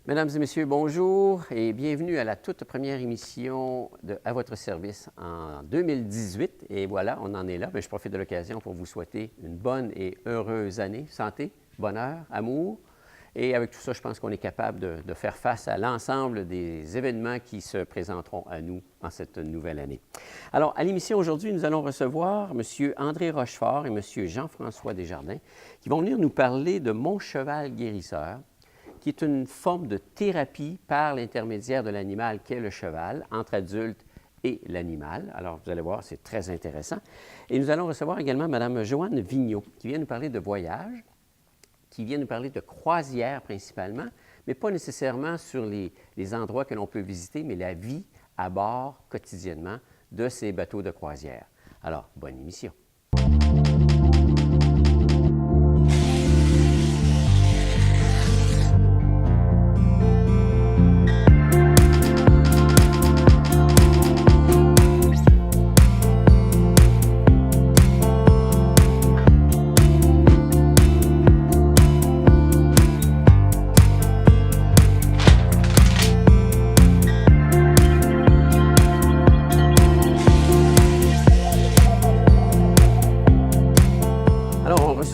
Mesdames et messieurs, bonjour et bienvenue à la toute première émission de À votre service en 2018. Et voilà, on en est là. Bien, je profite de l'occasion pour vous souhaiter une bonne et heureuse année. Santé, bonheur, amour. Et avec tout ça, je pense qu'on est capable de faire face à l'ensemble des événements qui se présenteront à nous en cette nouvelle année. Alors, à l'émission aujourd'hui, nous allons recevoir M. André Rochefort et M. Jean-François Desjardins qui vont venir nous parler de Mon cheval guérisseur, qui est une forme de thérapie par l'intermédiaire de l'animal qu'est le cheval, entre adulte et l'animal. Alors, vous allez voir, c'est très intéressant. Et nous allons recevoir également Mme Joanne Vigneault, qui vient nous parler de voyage, qui vient nous parler de croisière principalement, mais pas nécessairement sur les endroits que l'on peut visiter, mais la vie à bord quotidiennement de ces bateaux de croisière. Alors, bonne émission.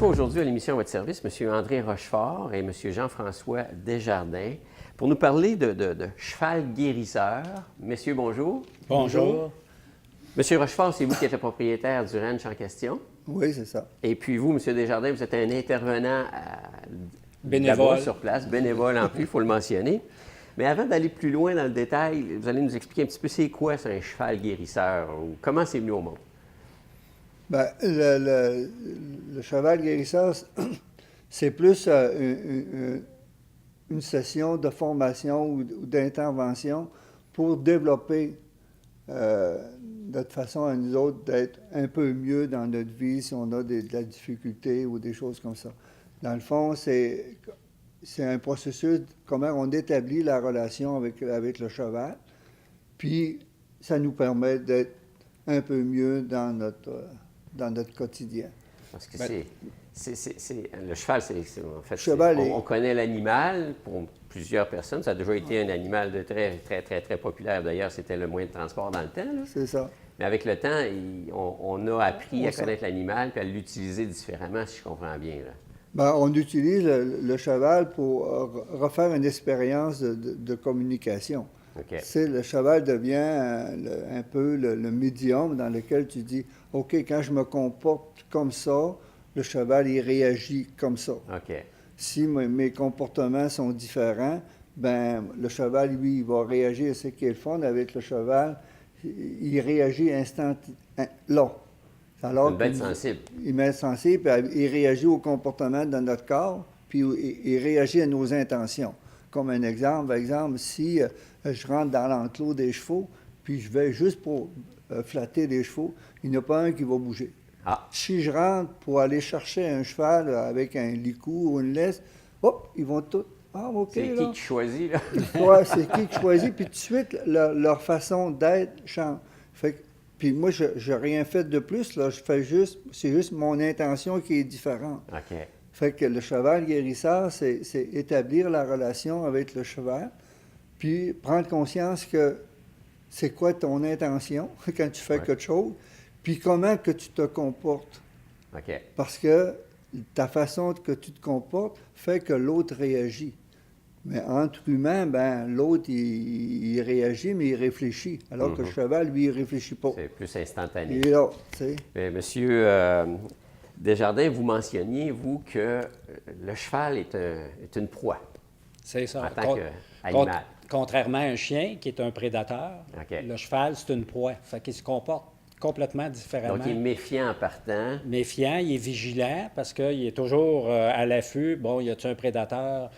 Aujourd'hui à l'émission à votre service, M. André Rochefort et M. Jean-François Desjardins pour nous parler de cheval guérisseur. Messieurs, bonjour. Bonjour. M. Rochefort, c'est vous qui êtes le propriétaire du ranch en question. Oui, c'est ça. Et puis vous, M. Desjardins, vous êtes un intervenant bénévole sur place, bénévole en plus, il faut le mentionner. Mais avant d'aller plus loin dans le détail, vous allez nous expliquer un petit peu c'est quoi c'est un cheval guérisseur ou comment c'est venu au monde? Bien, le cheval guérisseur, c'est plus une session de formation ou d'intervention pour développer notre façon à nous autres d'être un peu mieux dans notre vie si on a de la difficulté ou des choses comme ça. Dans le fond, c'est un processus, comment on établit la relation avec le cheval, puis ça nous permet d'être un peu mieux dans notre quotidien. Parce que le cheval, en fait, cheval on connaît l'animal pour plusieurs personnes. Ça a déjà été un animal de très, très, très, très populaire. D'ailleurs, c'était le moyen de transport dans le temps. C'est ça. Mais avec le temps, on a appris à connaître l'animal puis à l'utiliser différemment, si je comprends bien. Là. Bien, on utilise le cheval pour refaire une expérience de communication. Okay. Le cheval devient un peu le médium dans lequel tu dis, OK, quand je me comporte comme ça, le cheval, il réagit comme ça. Okay. Si mes comportements sont différents, ben le cheval, lui, il va réagir. C'est ce qui est le fun avec le cheval, il réagit là. Alors une bête sensible. Il est sensible, puis il réagit au comportement de notre corps, puis il réagit à nos intentions. Comme un exemple, par exemple, si je rentre dans l'enclos des chevaux, puis je vais juste pour flatter les chevaux, il n'y en a pas un qui va bouger. Ah. Si je rentre pour aller chercher un cheval avec un licou ou une laisse, hop, ils vont tous... Ah, OK, c'est qui choisit, là? Oui, c'est qui choisit, puis tout de suite, leur façon d'être change. Puis moi, je n'ai rien fait de plus, là, c'est juste mon intention qui est différente. OK. Fait que le cheval guérisseur, c'est établir la relation avec le cheval, puis prendre conscience que c'est quoi ton intention quand tu fais quelque chose, puis comment que tu te comportes. OK. Parce que ta façon que tu te comportes fait que l'autre réagit. Mais entre humains, ben l'autre, il réagit, mais il réfléchit. Alors que le cheval, lui, il ne réfléchit pas. C'est plus instantané. Il est là, tu sais. Mais monsieur Desjardins, vous mentionniez, vous, que le cheval est une proie. C'est ça. En tant qu'animal. Contrairement à un chien, qui est un prédateur, le cheval, c'est une proie. Fait qu'il se comporte complètement différemment. Donc, il est méfiant en partant. Méfiant, il est vigilant, parce qu'il est toujours à l'affût. Bon, y a-t-il un prédateur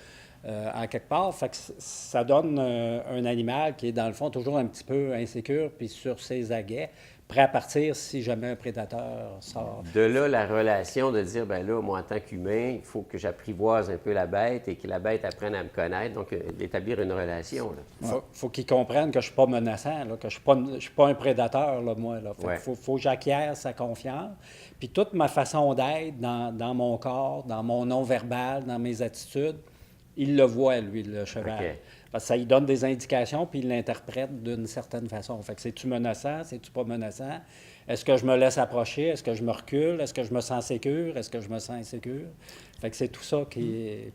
en quelque part? Fait que ça donne un animal qui est, dans le fond, toujours un petit peu insécure, puis sur ses aguets, prêt à partir si jamais un prédateur sort. De là, la relation de dire, bien là, moi, en tant qu'humain, il faut que j'apprivoise un peu la bête et que la bête apprenne à me connaître, donc d'établir une relation. Faut qu'il comprenne que je ne suis pas menaçant, là, que je ne suis pas un prédateur, là, moi. Il faut que j'acquière sa confiance. Puis toute ma façon d'être dans mon corps, dans mon non-verbal, dans mes attitudes, il le voit, lui, le cheval. OK. Parce que ça lui donne des indications, puis il l'interprète d'une certaine façon. Fait que c'est-tu menaçant, c'est-tu pas menaçant? Est-ce que je me laisse approcher? Est-ce que je me recule? Est-ce que je me sens sécure? Est-ce que je me sens insécure? Fait que c'est tout ça qui est...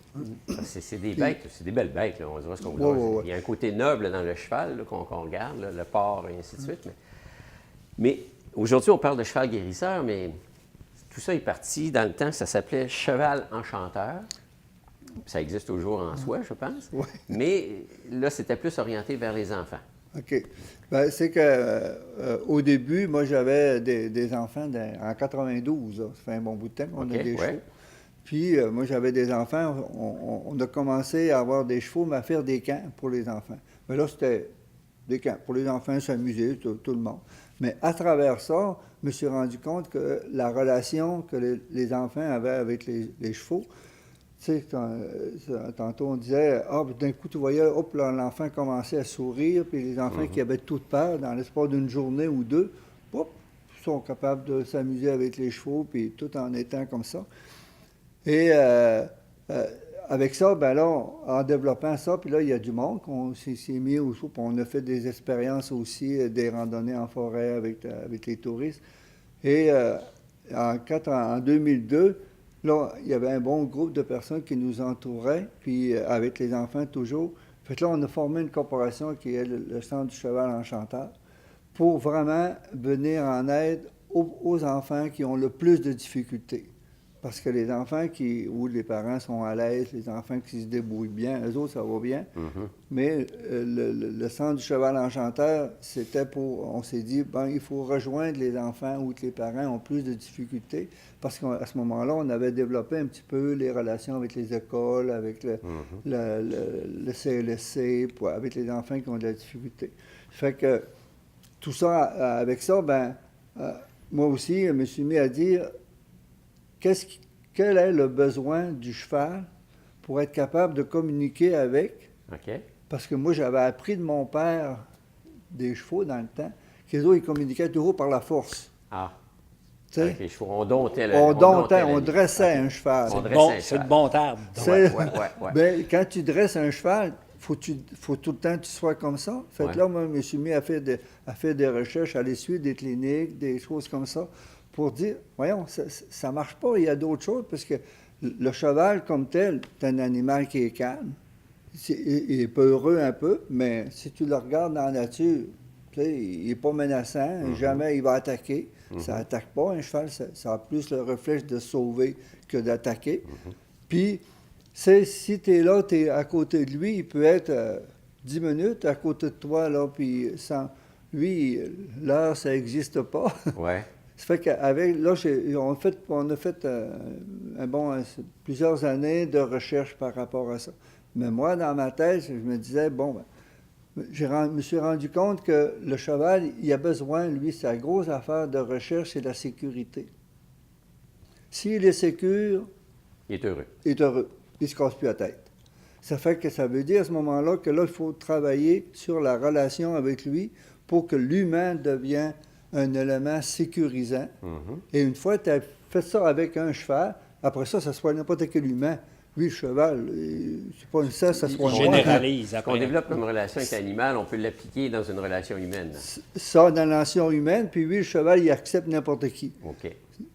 C'est des bêtes, c'est des belles bêtes, là, on dira ce qu'on Ouais, voudra. ouais, ouais. Il y a un côté noble dans le cheval là, qu'on regarde, là, le porc et ainsi de suite. Mais aujourd'hui, on parle de cheval guérisseur, mais tout ça est parti dans le temps, ça s'appelait cheval enchanteur. Ça existe toujours en soi, je pense. Ouais. Mais là, c'était plus orienté vers les enfants. OK. Ben, c'est que au début, moi, j'avais des enfants en 92. Là. Ça fait un bon bout de temps qu'on OK, a des ouais. chevaux. Puis, moi, j'avais des enfants. On a commencé à avoir des chevaux, mais à faire des camps pour les enfants. Mais là, c'était des camps pour les enfants, s'amuser, tout le monde. Mais à travers ça, je me suis rendu compte que la relation que les enfants avaient avec les chevaux, tu sais, tantôt on disait, d'un coup, tu voyais, hop, là, l'enfant commençait à sourire, puis les enfants qui avaient toute peur, dans l'espace d'une journée ou deux, hop, sont capables de s'amuser avec les chevaux, puis tout en étant comme ça. Et avec ça, ben là, en développant ça, puis là, il y a du monde qu'on s'est mis au chevaux, puis on a fait des expériences aussi, des randonnées en forêt avec les touristes. Et en 2002, là, il y avait un bon groupe de personnes qui nous entouraient, puis avec les enfants toujours. Fait que là, on a formé une corporation qui est le Centre du cheval enchanteur pour vraiment venir en aide aux enfants qui ont le plus de difficultés. Parce que les enfants où les parents sont à l'aise, les enfants qui se débrouillent bien, eux autres, ça va bien. Mais le Centre du cheval enchanteur, on s'est dit, il faut rejoindre les enfants où les parents ont plus de difficultés. Parce qu'à ce moment-là, on avait développé un petit peu les relations avec les écoles, avec le CLSC, avec les enfants qui ont de la difficulté. Fait que tout ça, avec ça, moi aussi, je me suis mis à dire, quel est le besoin du cheval pour être capable de communiquer avec? OK. Parce que moi, j'avais appris de mon père des chevaux dans le temps, qu'ils ils communiquaient toujours par la force. Ah. Tu sais? Avec les chevaux, on domptait On la dressait vie. un cheval. On dressait Bon, un c'est cheval. de bon terme. Ouais. Ben, quand tu dresses un cheval, faut tout le temps que tu sois comme ça. Fait Ouais. que là, moi, je me suis mis à faire des recherches, à aller suivre des cliniques, des choses comme ça, pour dire, voyons, ça marche pas, il y a d'autres choses, parce que le cheval comme tel, c'est un animal qui est calme. Il est peureux un peu, mais si tu le regardes dans la nature, tu sais, il n'est pas menaçant, jamais il va attaquer. Ça n'attaque pas, un cheval, ça a plus le réflexe de sauver que d'attaquer. Puis, si tu es là, tu es à côté de lui, il peut être 10 minutes à côté de toi, là, puis lui, l'heure, ça n'existe pas. Ouais. Ça fait qu'avec, là, on a fait plusieurs années de recherche par rapport à ça. Mais moi, dans ma tête, je me disais, je me suis rendu compte que le cheval, il a besoin, lui, sa grosse affaire de recherche, c'est la sécurité. S'il est sécure, Il est heureux. il est heureux. Il ne se casse plus la tête. Ça fait que ça veut dire à ce moment-là que là, il faut travailler sur la relation avec lui pour que l'humain devienne un élément sécurisant. Et une fois que tu as fait ça avec un cheval, après ça soit n'importe quel humain. Lui, le cheval, c'est pas une cesse, ça soit On généralise Qu'on après. développe une relation avec l'animal, on peut l'appliquer dans une relation humaine. ça dans la relation humaine, puis lui, le cheval, il accepte n'importe qui. OK.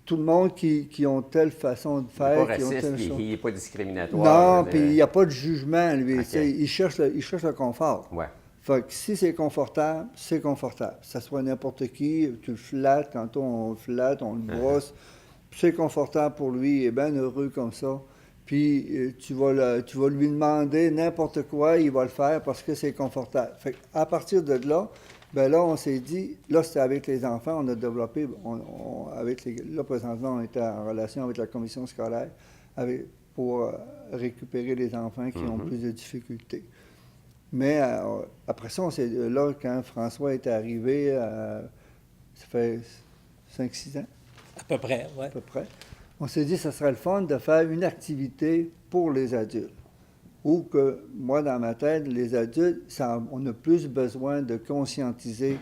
Tout le monde qui ont telle façon de Il faire, n'est pas qui ont raciste, telle puis chose. il n'est pas discriminatoire. Non, puis il n'y a pas de jugement, lui. OK. Tu sais, il cherche le confort. Ouais. Fait que si c'est confortable, c'est confortable. Ça soit n'importe qui, tu le flattes, quand on le flatte, on le brosse, c'est confortable pour lui, il est bien heureux comme ça. Puis tu vas lui demander n'importe quoi, il va le faire parce que c'est confortable. Fait qu'à partir de là, là, on s'est dit, là, c'était avec les enfants, on a développé, là, présentement, on était en relation avec la commission scolaire pour récupérer les enfants qui ont plus de difficultés. Mais après ça, là, quand François est arrivé, ça fait 5-6 ans À peu près, oui. à peu près, on s'est dit que ce serait le fun de faire une activité pour les adultes. Ou que, moi, dans ma tête, les adultes, on a plus besoin de conscientiser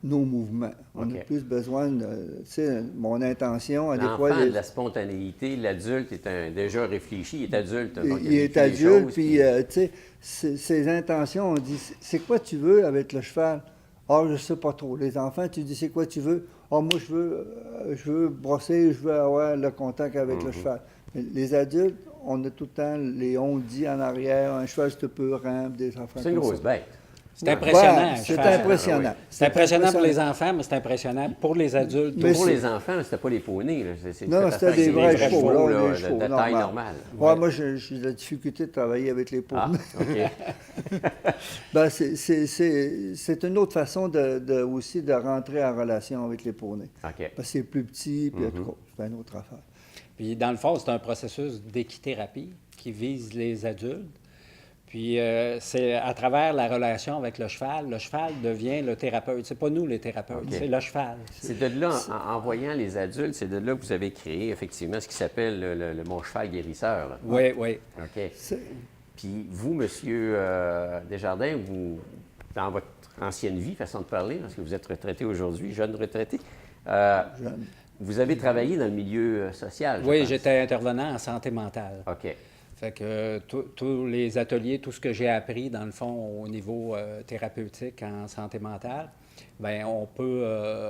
nos mouvements. On OK. a plus besoin de, tu sais, mon intention, à des fois... L'enfant a de la spontanéité, l'adulte est déjà réfléchi, il est adulte. Donc Il est vécu les adulte, choses, puis, tu sais, ses intentions, on dit, c'est quoi tu veux avec le cheval? Ah, je sais pas trop. Les enfants, tu dis, c'est quoi tu veux? Ah, moi, je veux brosser, je veux avoir le contact avec le cheval. Mais les adultes, on a tout le temps les on-dit en arrière, un cheval, c'est peurant, des enfants c'est une comme grosse ça. bête. C'est impressionnant. Ouais, un c'est cheval. impressionnant. Oui. C'est impressionnant pour les enfants, mais c'est impressionnant pour les adultes. Mais Pour c'est- les enfants, c'était pas les poneys. Là. Non, fait c'était affaire des avec vrais vrais chevaux, chevaux, là, de des chevaux, taille normal. normale. Ouais, moi, j'ai de la difficulté de travailler avec les Ah, poneys. OK. Ben, c'est une autre façon aussi de rentrer en relation avec les poneys. OK. Parce que c'est plus petit, puis en tout cas, c'est une autre affaire. Puis, dans le fond, c'est un processus d'équithérapie qui vise les adultes. Puis, c'est à travers la relation avec le cheval devient le thérapeute. C'est pas nous les thérapeutes, OK. c'est le cheval. C'est de là, en voyant les adultes, c'est de là que vous avez créé effectivement ce qui s'appelle le Mon Cheval Guérisseur. Là. Oui, oui. OK. C'est- Puis vous, Monsieur Desjardins, vous, dans votre ancienne vie, façon de parler, parce que vous êtes retraité aujourd'hui, jeune retraité, jeune. vous avez travaillé dans le milieu social. je Oui, pense. j'étais intervenant en santé mentale. OK. Fait que tous les ateliers, tout ce que j'ai appris, dans le fond, au niveau thérapeutique en santé mentale, bien, on peut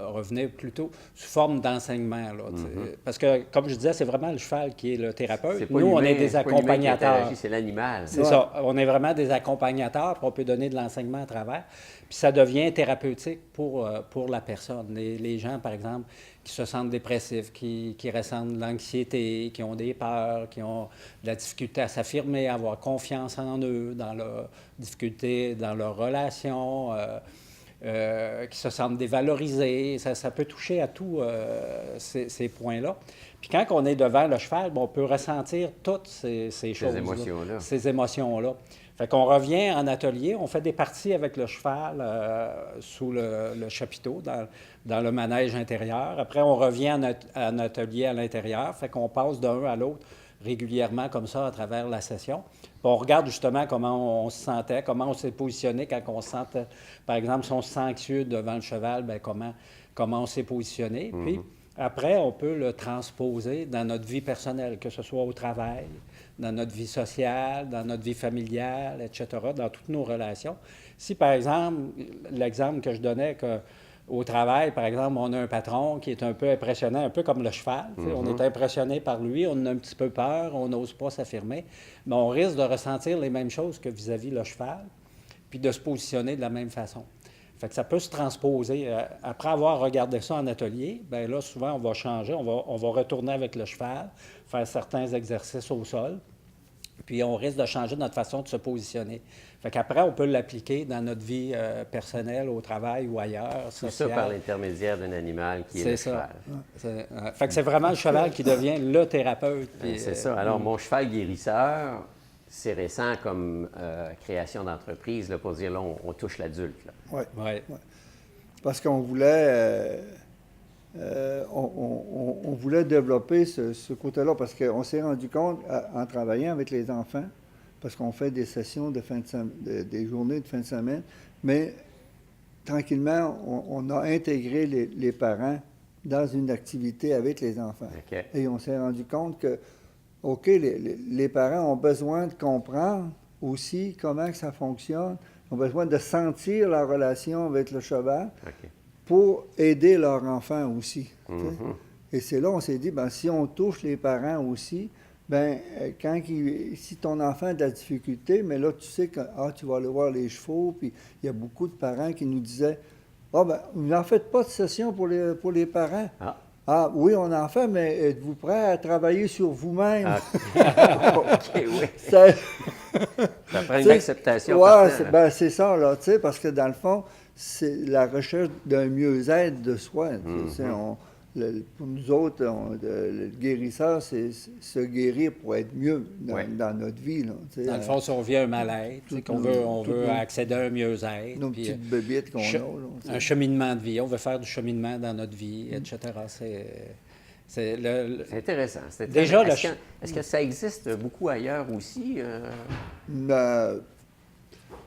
revenir plutôt sous forme d'enseignement. Là, tu sais. Parce que, comme je disais, c'est vraiment le cheval qui est le thérapeute. C'est pas Nous, on l'humain- est des c'est pas l'humain qui accompagnateurs. interagit, c'est l'animal. C'est ça. On est vraiment des accompagnateurs, puis on peut donner de l'enseignement à travers. Puis ça devient thérapeutique pour la personne. Les gens, par exemple, qui se sentent dépressifs, qui ressentent de l'anxiété, qui ont des peurs, qui ont de la difficulté à s'affirmer, à avoir confiance en eux, dans leurs difficultés, dans leurs relations, qui se sentent dévalorisés. Ça peut toucher à tous ces points-là. Puis quand on est devant le cheval, bien, on peut ressentir toutes ces choses-là. émotions-là. Ces émotions-là. Fait qu'on revient en atelier, on fait des parties avec le cheval sous le chapiteau, dans le manège intérieur. Après, on revient en atelier à l'intérieur. Fait qu'on passe d'un à l'autre régulièrement comme ça à travers la session. Puis on regarde justement comment on se sentait, comment on s'est positionné quand on se sentait, par exemple, si on se sent anxieux devant le cheval, bien, comment on s'est positionné. Puis après, on peut le transposer dans notre vie personnelle, que ce soit au travail, dans notre vie sociale, dans notre vie familiale, etc., dans toutes nos relations. Si, par exemple, l'exemple que je donnais, au travail, par exemple, on a un patron qui est un peu impressionnant, un peu comme le cheval. Tu sais, on est impressionné par lui, on a un petit peu peur, on n'ose pas s'affirmer, mais on risque de ressentir les mêmes choses que vis-à-vis le cheval, puis de se positionner de la même façon. Fait que ça peut se transposer. Après avoir regardé ça en atelier, bien là, souvent, on va changer, on va retourner avec le cheval, faire certains exercices au sol, puis on risque de changer notre façon de se positionner. Fait qu'après, on peut l'appliquer dans notre vie personnelle, au travail ou ailleurs, Tout ça sociale. par l'intermédiaire d'un animal qui est le C'est ça. cheval. Fait que c'est vraiment le cheval qui devient le thérapeute. puis, C'est ça. Alors, Mon Cheval Guérisseur, c'est récent comme création d'entreprise là, pour dire, là, on touche l'adulte. là. Ouais. Ouais. Parce qu'on voulait, on voulait développer ce côté-là, parce qu'on s'est rendu compte, en travaillant avec les enfants, parce qu'on fait des sessions de fin de des journées de fin de semaine, mais tranquillement, on a intégré les parents dans une activité avec les enfants. OK. Et on s'est rendu compte que, OK, les parents ont besoin de comprendre aussi comment que ça fonctionne, ont besoin de sentir la relation avec le cheval OK. pour aider leur enfant aussi. Tu sais. Mhm. Et c'est là on s'est dit, ben, si on touche les parents aussi, ben, si ton enfant a de la difficulté, mais là, tu sais que tu vas aller voir les chevaux, puis il y a beaucoup de parents qui nous disaient, ben, vous n'en faites pas de session pour les parents. Ah. Ah, oui, on en fait, mais êtes-vous prêt à travailler sur vous-même? Ah. OK, oui. Ça- Ça prend une Tu sais, acceptation. ouais, partant. c'est ça, là, tu sais, parce que dans le fond, c'est la recherche d'un mieux-être de soi. Tu sais, pour nous autres, le guérisseur, c'est se guérir pour être mieux dans notre vie. Là, tu sais, Dans le fond, si on vit un mal-être, tout qu'on nos- veut tout nos- accéder à un mieux-être, nos puis, petites bébites qu'on a. che- Là, tu sais. un cheminement de vie, on veut faire du cheminement dans notre vie, etc. C'est C'est intéressant. Déjà, Est-ce que ça existe beaucoup ailleurs aussi?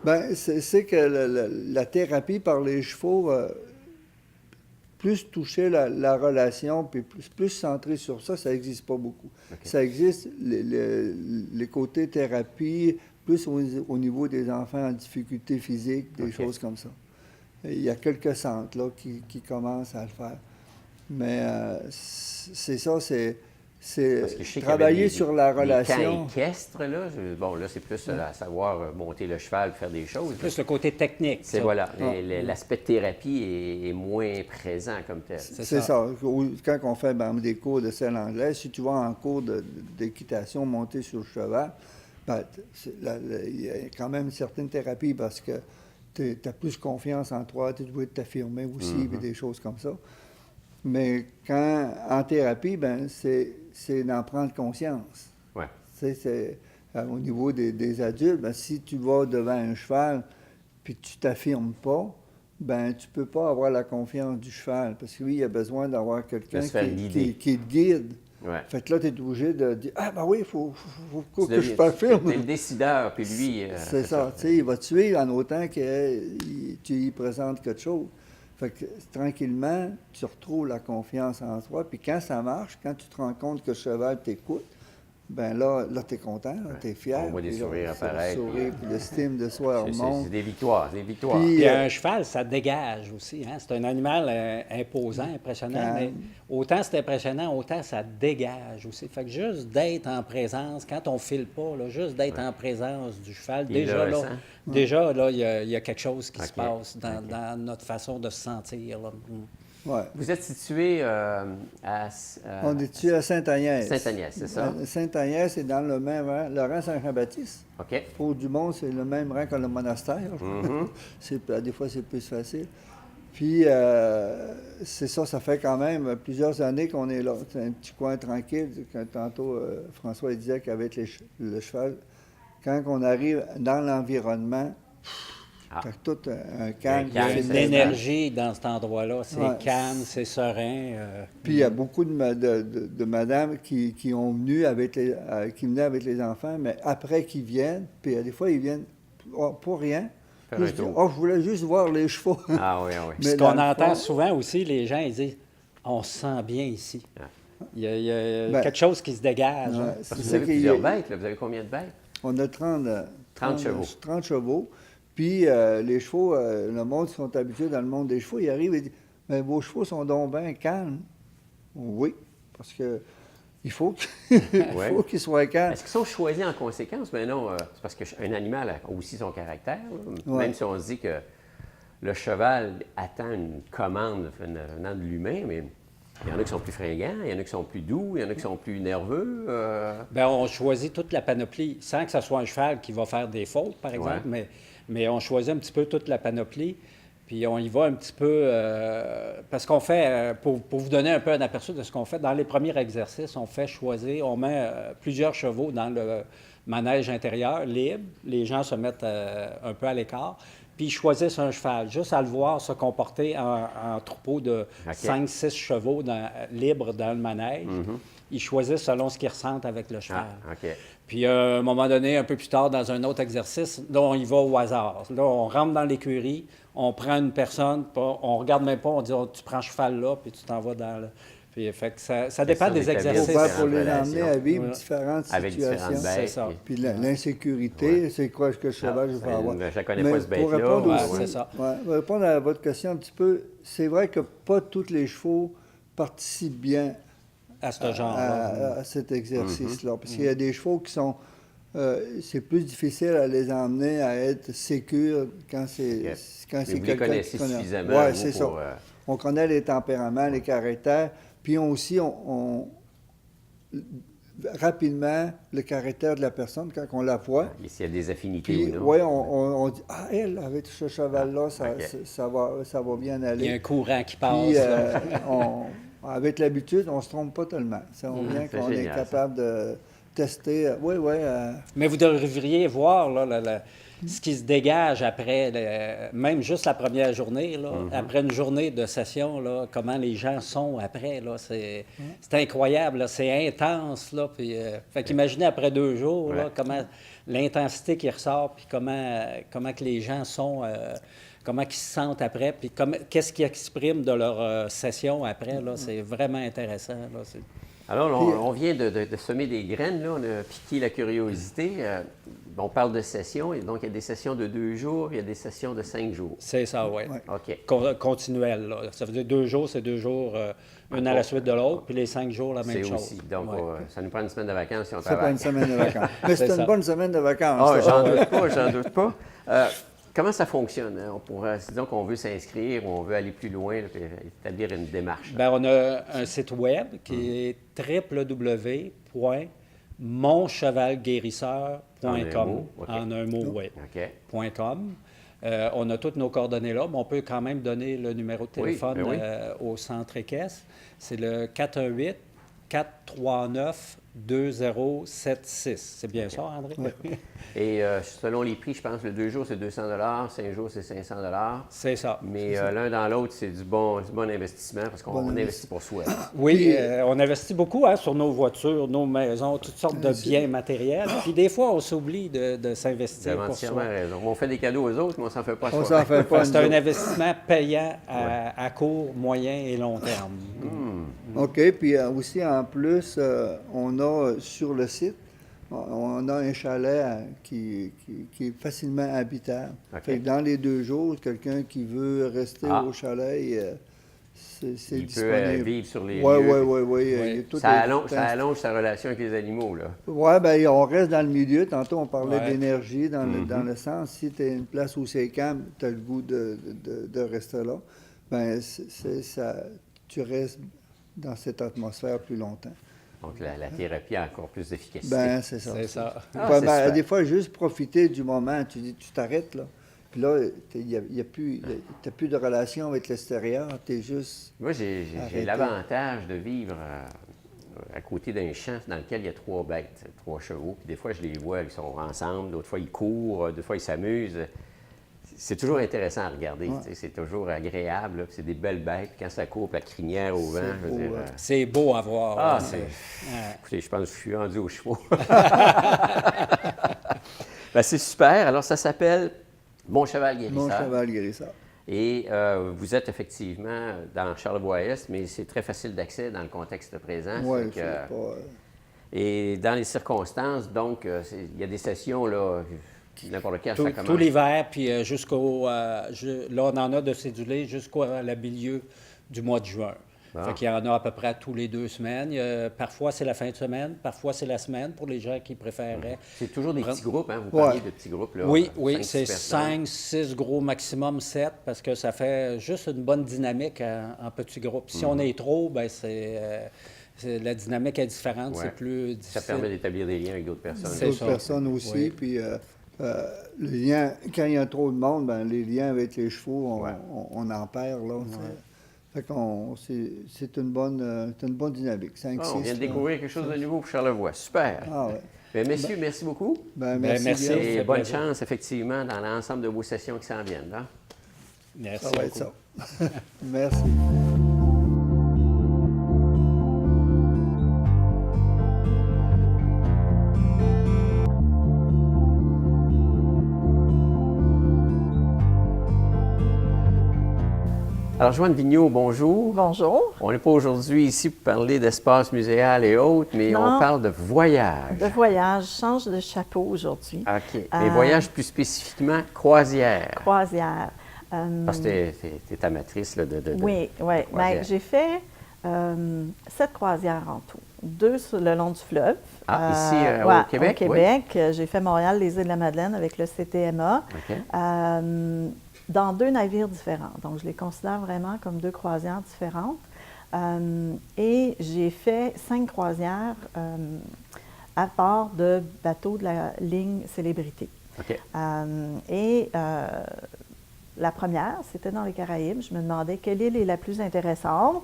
Ben, c'est que la thérapie par les chevaux, plus toucher la relation, puis plus centré sur ça, ça n'existe pas beaucoup. OK. Ça existe, les côtés thérapie, plus au niveau des enfants en difficulté physique, des OK. choses comme ça. Il y a quelques centres là, qui commencent à le faire. Mais c'est ça, c'est Parce que je sais qu'il y avait travailler sur la des relation. camps équestres, là. Bon, là, c'est plus à savoir monter le cheval, faire des choses. Plus le côté technique. C'est ça. voilà. Ah. L'aspect thérapie est moins présent comme tel. C'est ça. Quand on fait des cours de selle anglaise, si tu vas en cours d'équitation monter sur le cheval, il y a quand même une certaine thérapie parce que tu as plus confiance en toi, tu dois t'affirmer aussi, puis des choses comme ça. Mais en thérapie, c'est d'en prendre conscience. Ouais. Au niveau des adultes, si tu vas devant un cheval puis tu t'affirmes pas, tu peux pas avoir la confiance du cheval. Parce que oui, il y a besoin d'avoir quelqu'un De se faire guider. qui te guide. Ouais. Fait que là, tu es obligé de dire oui, il faut que je Tu t'affirme. es le décideur, puis lui... C'est ça. Tu sais, il va te suivre en autant que tu y présentes quelque chose. Fait que tranquillement, tu retrouves la confiance en toi. Puis quand ça marche, quand tu te rends compte que le cheval t'écoute, là tu es content, tu es fier. On voit des Puis là, sourires ça apparaître, sourire, puis l'estime de soi C'est remonte. des victoires, des victoires. Puis, Puis un cheval, ça dégage aussi. Hein? C'est un animal imposant, impressionnant, Calme. mais autant c'est impressionnant, autant ça dégage aussi. Fait que juste d'être en présence, quand on file pas, là, juste d'être en présence du cheval, Il déjà le là, ressent. déjà là, il y a quelque chose qui se OK. passe dans notre façon de se sentir. Là. ouais. Vous êtes situé On est tué à Sainte-Agnès. Sainte-Agnès, c'est ça? Sainte-Agnès, c'est dans le même rang. Le rang Saint-Jean-Baptiste. OK. Pour Dumont, c'est le même rang que le monastère. Mm-hmm. Des fois, c'est plus facile. Puis, c'est ça, ça fait quand même plusieurs années qu'on est là. C'est un petit coin tranquille. Tantôt, François il disait qu'avec le cheval, quand on arrive dans l'environnement, Ah. fait que tout un calme. Un calme, Il y a c'est une énergie dans cet endroit-là. C'est Ouais. calme, c'est serein. Puis il y a beaucoup de madames qui ont venu qui venaient avec les enfants, mais après qu'ils viennent, puis des fois ils viennent pour rien. Faire Juste un dire, tour. je voulais juste voir les chevaux. Ah oui, ah oui. Mais Ce dans qu'on le entend fond- souvent aussi, les gens, ils disent on se sent bien ici. Ah. Il y a Ben, quelque chose qui se dégage. hein. Ouais, Parce c'est que vous ça avez qu'il y plusieurs a- bêtes, là. Vous avez combien de bêtes? On a 30 chevaux. 30 chevaux. Puis les chevaux, le monde qui sont habitués dans le monde des chevaux, ils arrivent et disent mais vos chevaux sont donc bien calmes. Oui, parce que il faut Ouais. qu'ils soient calmes. Est-ce qu'ils sont choisis en conséquence? Mais non, c'est parce qu'un animal a aussi son caractère. Là. Ouais. Même si on se dit que le cheval attend une commande venant de l'humain, mais il y en a qui sont plus fringants, il y en a qui sont plus doux, il y en a qui sont plus nerveux. Ben, on choisit toute la panoplie, sans que ce soit un cheval qui va faire des fautes, par exemple, mais on choisit un petit peu toute la panoplie. Puis on y va un petit peu, parce qu'on fait, pour vous donner un peu un aperçu de ce qu'on fait, dans les premiers exercices, on fait choisir, on met plusieurs chevaux dans le manège intérieur, libre. Les gens se mettent un peu à l'écart, puis ils choisissent un cheval, juste à le voir se comporter en troupeau de OK. 5-6 chevaux libres dans le manège. Ils choisissent selon ce qu'ils ressentent avec le cheval. Ah, OK. Puis à un moment donné, un peu plus tard, dans un autre exercice, là, on y va au hasard. Là, on rentre dans l'écurie, on prend une personne, on regarde même pas, on dit tu prends cheval là, puis tu t'en vas dans le... Puis, fait que ça dépend ça, des d'établir Faut exercices. faire pour les relations. emmener à vivre Ouais. différentes Avec situations. différentes C'est bêtes. ça. Puis l'insécurité, c'est quoi ce que le cheval je vais avoir. Je la connais Mais pas, ce pour bête-là. répondre Ouais, aussi- c'est ça. pour répondre à votre question un petit peu, c'est vrai que pas tous les chevaux participent bien À ce genre-là. à cet exercice-là. Parce qu'il y a des chevaux qui sont... c'est plus difficile à les emmener à être sécures quand c'est OK. quand Mais c'est vous les quelqu'un connaissez qui connaît. suffisamment, Ouais, vous, c'est ça. pour, On connaît les tempéraments, les caractères, puis rapidement le caractère de la personne quand on la voit. Et s'il y a des affinités Puis, ou non. oui, on dit, elle, avec ce cheval-là, OK. ça va bien Il y a aller. un courant qui passe. Puis, là. avec l'habitude, on ne se trompe pas tellement. Ça, on vient c'est qu'on est génial, ça. capable de tester. Oui. Mais vous devriez voir là, ce qui se dégage après, même juste la première journée, là, après une journée de session, là, comment les gens sont après. Là, c'est incroyable, là, c'est intense. Là, puis, fait qu'imaginez après 2 jours, là, comment l'intensité qui ressort, puis comment que les gens sont, comment ils se sentent après, puis qu'est-ce qu'ils expriment de leur session après, là, c'est vraiment intéressant. Là, Alors, on vient de semer des graines, là, on a piqué la curiosité. On parle de sessions, et donc il y a des sessions de 2 jours, il y a des sessions de 5 jours. C'est ça, oui. Ouais. OK. Continuel. Là. Ça veut dire 2 jours, c'est 2 jours, une à la suite de l'autre, puis les 5 jours, la même chose. C'est aussi. Donc, Ouais. ça nous prend une semaine de vacances si on C'est pas travaille. une semaine de vacances. Mais c'est C'est une ça. bonne semaine de vacances. Ah, ça. j'en doute pas. Comment ça fonctionne? Hein? On pourrait, disons qu'on veut s'inscrire ou on veut aller plus loin, là, puis établir une démarche. Bien, on a un site web qui est www.monchevalguérisseur.com. OK. En un mot, oui. OK. .com. On a toutes nos coordonnées là, mais on peut quand même donner le numéro de téléphone ben oui. au centre équestre. C'est le 418-439-2076. C'est bien ça, André? Et selon les prix, je pense que le 2 jours, c'est 200 5 jours, c'est 500 C'est ça. Mais l'un dans l'autre, c'est du bon investissement parce qu'on Bon investit pour soi. Oui, Puis, on investit beaucoup sur nos voitures, nos maisons, toutes sortes de biens matériels. Puis des fois, on s'oublie de Vous s'investir avez pour entièrement soi. raison. On fait des cadeaux aux autres, mais on s'en fait pas On soi. s'en fait pas. C'est nous un autres. investissement payant à court, moyen et long terme. OK. Puis aussi, en plus, on a sur le site, on a un chalet qui est facilement habitable. OK. Fait que dans les 2 jours, quelqu'un qui veut rester Ah. au chalet, c'est Il peut disponible. vivre sur les Oui, lieux. oui, oui, Oui. oui. Ça allonge sa relation avec les animaux, là. Oui, bien, on reste dans le milieu. Tantôt, on parlait Ouais. d'énergie dans le sens, si tu es une place où c'est calme, tu as le goût de rester là, bien, ça, tu restes dans cette atmosphère plus longtemps. Donc, la thérapie a encore plus d'efficacité. Ben c'est ça. C'est ça. Ah, Ouais, c'est ben, super. des fois, juste profiter du moment. Tu t'arrêtes, là. Puis là, il n'y a plus de relation avec l'extérieur. Tu es juste... Moi, j'ai Arrêtez. l'avantage de vivre à côté d'un champ dans lequel il y a 3 bêtes, 3 chevaux. Puis des fois, je les vois, ils sont ensemble. D'autres fois, ils courent. D'autres fois, ils s'amusent. C'est toujours intéressant à regarder. Ouais. Tu sais, c'est toujours agréable. là. Puis c'est des belles bêtes. Puis quand ça court, puis la crinière au vent, je veux beau, dire... ouais. C'est beau à voir. Ah, hein. c'est... Ouais. Écoutez, je pense que je suis rendu aux chevaux. Ben, c'est super. Alors, ça s'appelle Mon Cheval Guérisseur. Mon cheval guérisseur. Et vous êtes effectivement dans Charlevoix-Est, mais c'est très facile d'accès dans le contexte présent. Oui, Fait que, c'est pas... et dans les circonstances, donc, il y a des sessions, là, n'importe quel, ça commence. Tout l'hiver, puis là, on en a de cédulés jusqu'à la milieu du mois de juin. Bon. Fait qu'il y en a à peu près tous les 2 semaines. Parfois, c'est la fin de semaine, parfois, c'est la semaine pour les gens qui préféreraient. C'est toujours des petits groupes, hein? Vous Ouais. parliez de petits groupes, là. Oui, 5, c'est 6 personnes. 5, 6 gros, maximum 7, parce que ça fait juste une bonne dynamique en petits groupes. Si on est trop, ben la dynamique est différente, Ouais. c'est plus Ça difficile. permet d'établir des liens avec d'autres personnes. C'est D'autres ça. personnes aussi. Oui. Puis le lien, quand il y a trop de monde, ben, les liens avec les chevaux, Ouais. on en perd. Là, fait c'est une bonne dynamique. 5, Ah, 6, on vient de découvrir quelque chose de nouveau pour Charlevoix. Super. Ah ouais. Bien, messieurs, merci beaucoup. Ben, Ben, merci. merci. bien. Ça Et fait bonne plaisir. chance, effectivement, dans l'ensemble de vos sessions qui s'en viennent. Hein? Merci Ça va être beaucoup. ça. Merci. Alors, Joanne Vigneault, bonjour. Bonjour. On n'est pas aujourd'hui ici pour parler d'espace muséal et autres, mais Non. on parle de voyage. De voyage, je change de chapeau aujourd'hui. OK. Mais voyage plus spécifiquement croisière. Croisière. Parce que t'es amatrice là, de Oui, oui. croisière. Ben, j'ai fait 7 croisières en tout. 2 sur le long du fleuve. Ah, ici, au ouais, Québec, Au Québec. J'ai fait Montréal, les Îles-de-la-Madeleine avec le CTMA. OK. Dans 2 navires différents. Donc, je les considère vraiment comme 2 croisières différentes. Et j'ai fait 5 croisières à bord de bateaux de la ligne Célébrité. OK. La première, c'était dans les Caraïbes. Je me demandais quelle île est la plus intéressante.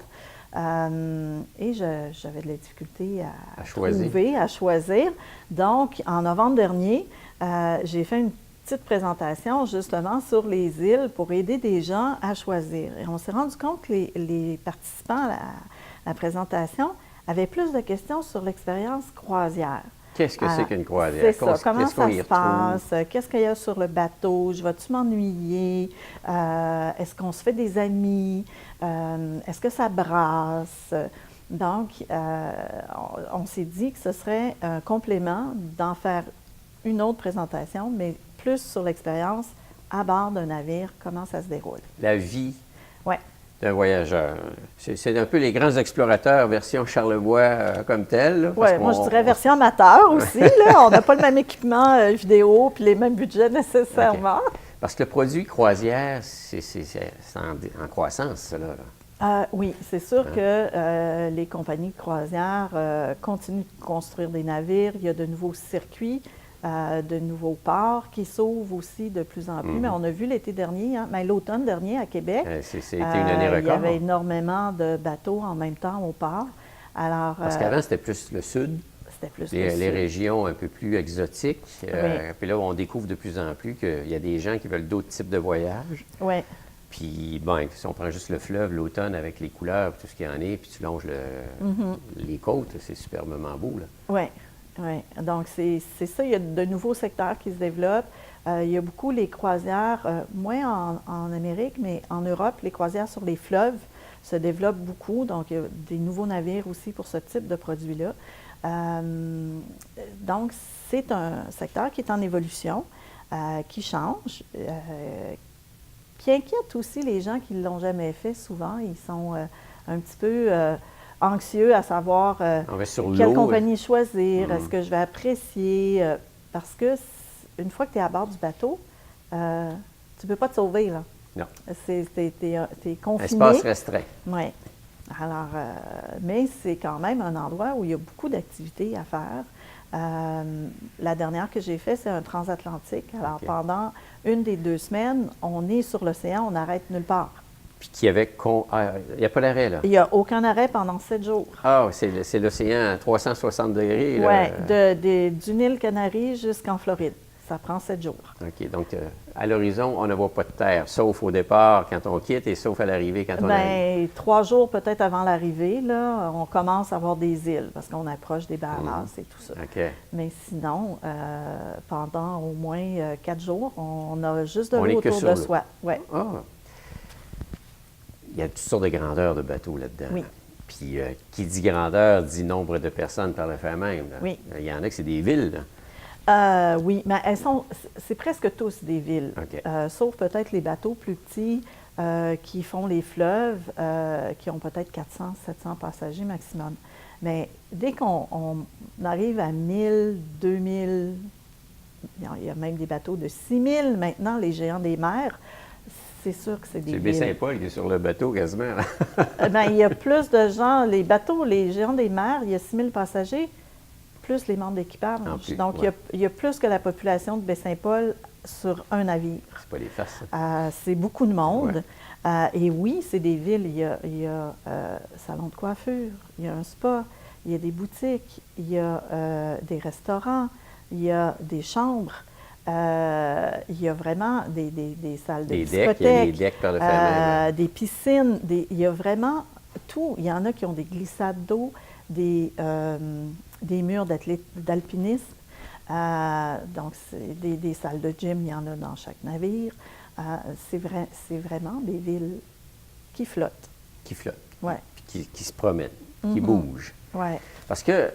Et j'avais de la difficulté À choisir. trouver, à choisir. Donc, en novembre dernier, j'ai fait une petite présentation justement sur les îles pour aider des gens à choisir. Et on s'est rendu compte que les participants à la présentation avaient plus de questions sur l'expérience croisière. Qu'est-ce que c'est qu'une croisière? C'est ça. Comment Qu'est-ce qu'on ça y se retrouve? passe? Qu'est-ce qu'il y a sur le bateau? Je vais-tu m'ennuyer? Est-ce qu'on se fait des amis? Est-ce que ça brasse? Donc, on s'est dit que ce serait un complément d'en faire une autre présentation, mais plus sur l'expérience à bord d'un navire, comment ça se déroule. La vie Oui. d'un voyageur. C'est un peu les grands explorateurs version Charlevoix comme tel. Là, parce Oui, moi je qu'on- dirais version amateur aussi. Là. On n'a pas le même équipement vidéo puis les mêmes budgets nécessairement. Parce que le produit croisière, c'est en croissance, ça, là. Oui, c'est sûr que les compagnies de croisière continuent de construire des navires. Il y a de nouveaux circuits, de nouveaux ports qui s'ouvrent aussi de plus en plus. Mais on a vu l'été dernier, mais l'automne dernier à Québec, C'était une année record. il y avait énormément de bateaux en même temps au port. Alors, Parce qu'avant, c'était plus le sud, c'était plus les le sud. régions un peu plus exotiques. Oui. Puis là, on découvre de plus en plus qu'il y a des gens qui veulent d'autres types de voyages. Oui, Puis, bon, si on prend juste le fleuve, l'automne, avec les couleurs, tout ce qu'il y en est, puis tu longes les côtes, c'est superbement beau, là. oui, oui. Donc, c'est ça. Il y a de nouveaux secteurs qui se développent. Il y a beaucoup les croisières, moins en Amérique, mais en Europe, les croisières sur les fleuves se développent beaucoup. Donc, il y a des nouveaux navires aussi pour ce type de produit-là. Donc, c'est un secteur qui est en évolution, qui change, qui inquiète aussi les gens qui ne l'ont jamais fait. Souvent, ils sont un petit peu anxieux à savoir On va sur quelle l'eau. compagnie choisir, est-ce que je vais apprécier, parce que une fois que tu es à bord du bateau, tu ne peux pas te sauver, là. Non. T'es confiné. Espace restreint. Oui. Alors, mais c'est quand même un endroit où il y a beaucoup d'activités à faire. La dernière que j'ai faite, c'est un transatlantique. Alors, OK. pendant une des 2 semaines, on est sur l'océan, on n'arrête nulle part. Puis qu'il y avait... il n'y a pas d'arrêt, là. Il n'y a aucun arrêt pendant 7 jours. Ah, c'est l'océan à 360 degrés, là. Oui, d'une île Canaries jusqu'en Floride. Ça prend 7 jours. OK. Donc, à l'horizon, on ne voit pas de terre, sauf au départ quand on quitte et sauf à l'arrivée quand on arrive. Bien, 3 jours peut-être avant l'arrivée, là, on commence à avoir des îles parce qu'on approche des Bahamas et tout ça. OK. Mais sinon, pendant au moins 4 jours, on a juste de On est l'eau que autour sur de l'eau. soi. Ouais. Ah! Il y a toutes sortes de grandeurs de bateaux là-dedans. Oui. Puis, qui dit grandeur dit nombre de personnes par le fait même, là. Oui. Il y en a que c'est des villes, là. Oui, mais c'est presque tous des villes, OK. sauf peut-être les bateaux plus petits qui font les fleuves, qui ont peut-être 400, 700 passagers maximum. Mais dès qu'on arrive à 1000, 2000, il y a même des bateaux de 6000 maintenant, les géants des mers, c'est sûr que c'est des C'est villes. Baie-Saint-Paul qui est sur le bateau quasiment. Ben, il y a plus de gens, les bateaux, les géants des mers, il y a 6000 passagers, plus les membres d'équipage. En plus, Donc, ouais. il y a plus que la population de Baie-Saint-Paul sur un navire. C'est pas les faces, ça. C'est beaucoup de monde. Ouais. Et oui, c'est des villes. Il y a salon de coiffure, il y a un spa, il y a des boutiques, il y a des restaurants, il y a des chambres. Il y a vraiment des salles de Des decks, il y a des discothèque, decks par le fait même. des piscines, il y a vraiment tout. Il y en a qui ont des glissades d'eau, des murs d'alpinisme. Donc, c'est des salles de gym, il y en a dans chaque navire. C'est vraiment des villes qui flottent. Qui flottent, Ouais. puis qui se promènent, qui bougent. Ouais. Parce que,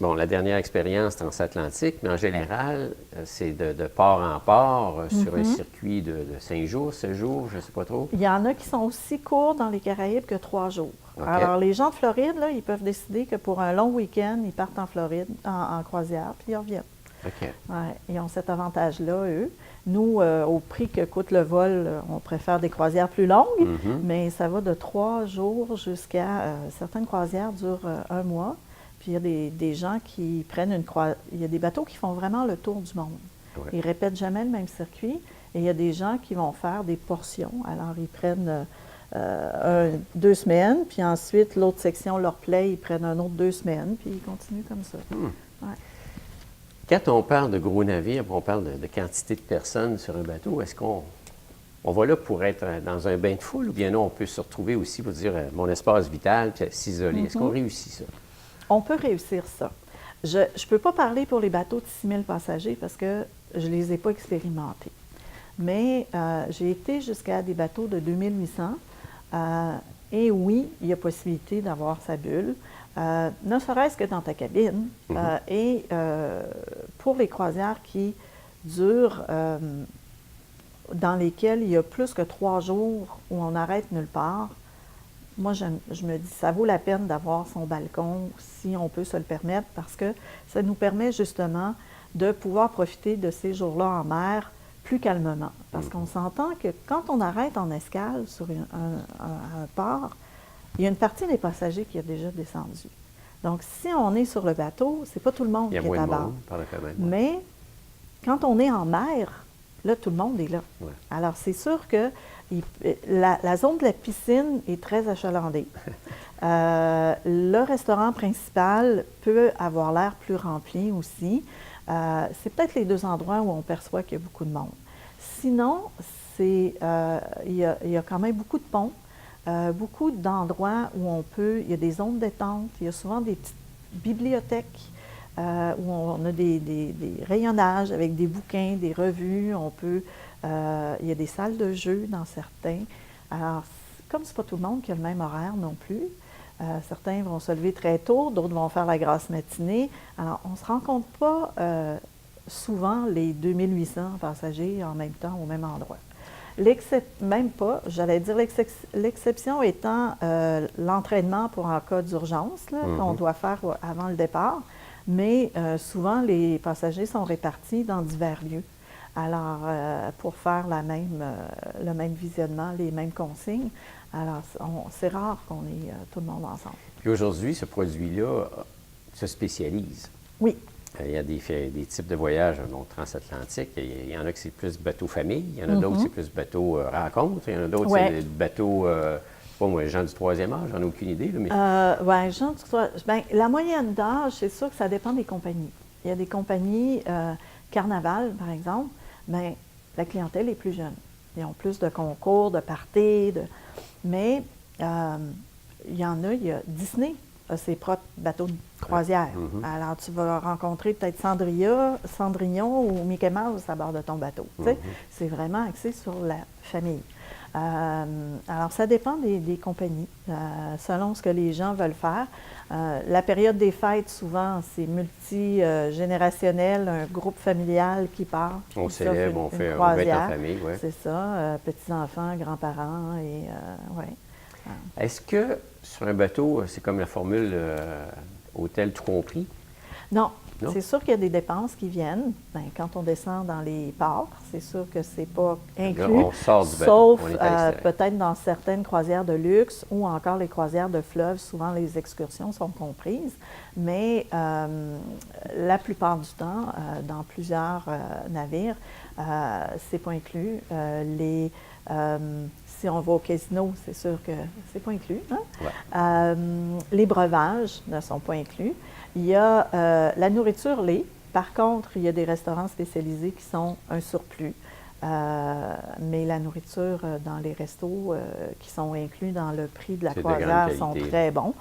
bon, la dernière expérience transatlantique, mais en général, c'est de port en port sur un circuit de 5 jours, 7 jours, je ne sais pas trop. Il y en a qui sont aussi courts dans les Caraïbes que 3 jours. OK. Alors, les gens de Floride, là, ils peuvent décider que pour un long week-end, ils partent en Floride, en croisière, puis ils reviennent. OK. Ouais, ils ont cet avantage-là, eux. Nous, au prix que coûte le vol, on préfère des croisières plus longues, mais ça va de 3 jours jusqu'à... certaines croisières durent 1 mois. Puis il y a des gens qui prennent une croisière... Il y a des bateaux qui font vraiment le tour du monde. Ouais. Ils ne répètent jamais le même circuit. Et il y a des gens qui vont faire des portions. Alors, ils prennent 2 semaines, puis ensuite, l'autre section leur plaît, ils prennent un autre 2 semaines, puis ils continuent comme ça. Ouais. Quand on parle de gros navires, on parle de quantité de personnes sur un bateau, est-ce qu'on va là pour être dans un bain de foule ou bien non, on peut se retrouver aussi pour dire mon espace vital puis s'isoler? Est-ce qu'on réussit ça? On peut réussir ça. Je ne peux pas parler pour les bateaux de 6 000 passagers parce que je ne les ai pas expérimentés. Mais j'ai été jusqu'à des bateaux de 2800. Et oui, il y a possibilité d'avoir sa bulle, ne serait-ce que dans ta cabine. Et pour les croisières qui durent, dans lesquelles il y a plus que 3 jours où on n'arrête nulle part, moi, je me dis, ça vaut la peine d'avoir son balcon si on peut se le permettre, parce que ça nous permet justement de pouvoir profiter de ces jours-là en mer plus calmement. Parce qu'on s'entend que quand on arrête en escale sur un port, il y a une partie des passagers qui a déjà descendu. Donc, si on est sur le bateau, c'est pas tout le monde qui est à bord. Mais quand on est en mer, là, tout le monde est là. Ouais. Alors, c'est sûr que la zone de la piscine est très achalandée. Le restaurant principal peut avoir l'air plus rempli aussi. C'est peut-être les 2 endroits où on perçoit qu'il y a beaucoup de monde. Sinon, il y a quand même beaucoup de ponts, beaucoup d'endroits où il y a des zones de détente, il y a souvent des petites bibliothèques où on a des rayonnages avec des bouquins, des revues, il y a des salles de jeu dans certains. Alors, comme c'est pas tout le monde qui a le même horaire non plus, certains vont se lever très tôt, d'autres vont faire la grasse matinée. Alors, on ne se rencontre pas souvent les 2800 passagers en même temps au même endroit. Même pas, j'allais dire l'exception étant l'entraînement pour un cas d'urgence qu'on doit faire avant le départ, mais souvent les passagers sont répartis dans divers lieux. Alors, pour faire le même visionnement, les mêmes consignes, alors c'est rare qu'on ait tout le monde ensemble. Puis aujourd'hui, ce produit-là se spécialise. Oui. Il y a des types de voyages transatlantiques. Il y en a qui c'est plus bateau famille, il y en a d'autres qui c'est plus bateau rencontre, il y en a d'autres qui c'est bateau, pas moi, gens du 3e âge, j'en ai aucune idée. Là, mais... oui, gens du 3e âge. Bien, la moyenne d'âge, c'est sûr que ça dépend des compagnies. Il y a des compagnies, Carnaval par exemple, bien, la clientèle est plus jeune. Ils ont plus de concours, de parties, mais il y a Disney a ses propres bateaux de croisière. Alors, tu vas rencontrer peut-être Cendrillon ou Mickey Mouse à bord de ton bateau. C'est vraiment axé sur la famille. Alors, ça dépend des compagnies, selon ce que les gens veulent faire. La période des fêtes, souvent, c'est multigénérationnel, un groupe familial qui part. On célèbre, on fait en famille. Ouais. C'est ça, petits-enfants, grands-parents et ouais. Est-ce que sur un bateau, c'est comme la formule hôtel tout compris? Non. C'est sûr qu'il y a des dépenses qui viennent. Bien, quand on descend dans les ports, c'est sûr que ce n'est pas inclus. Là, on sort du bateau. Sauf peut-être dans certaines croisières de luxe ou encore les croisières de fleuve. Souvent, les excursions sont comprises. Mais la plupart du temps, dans plusieurs navires, ce n'est pas inclus. Si on va au casino, c'est sûr que ce n'est pas inclus. Hein? Ouais. Les breuvages ne sont pas inclus. Il y a la nourriture l'est. Par contre, il y a des restaurants spécialisés qui sont un surplus. Mais la nourriture dans les restos qui sont inclus dans le prix de la croisière sont très bons.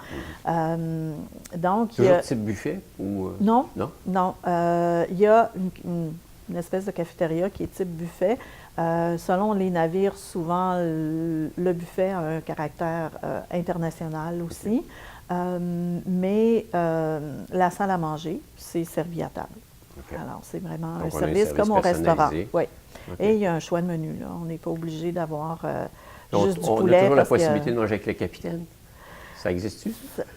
Donc, toujours type buffet? Ou, Non. Non. Il y a une espèce de cafétéria qui est type buffet. Selon les navires, souvent, le buffet a un caractère international aussi. Mais la salle à manger, c'est servi à table. Okay. Alors, c'est vraiment un service comme au restaurant. Oui. Okay. Et il y a un choix de menu. Là. On n'est pas obligé d'avoir juste du poulet. On a toujours la possibilité de manger avec le capitaine. Ça existe-tu?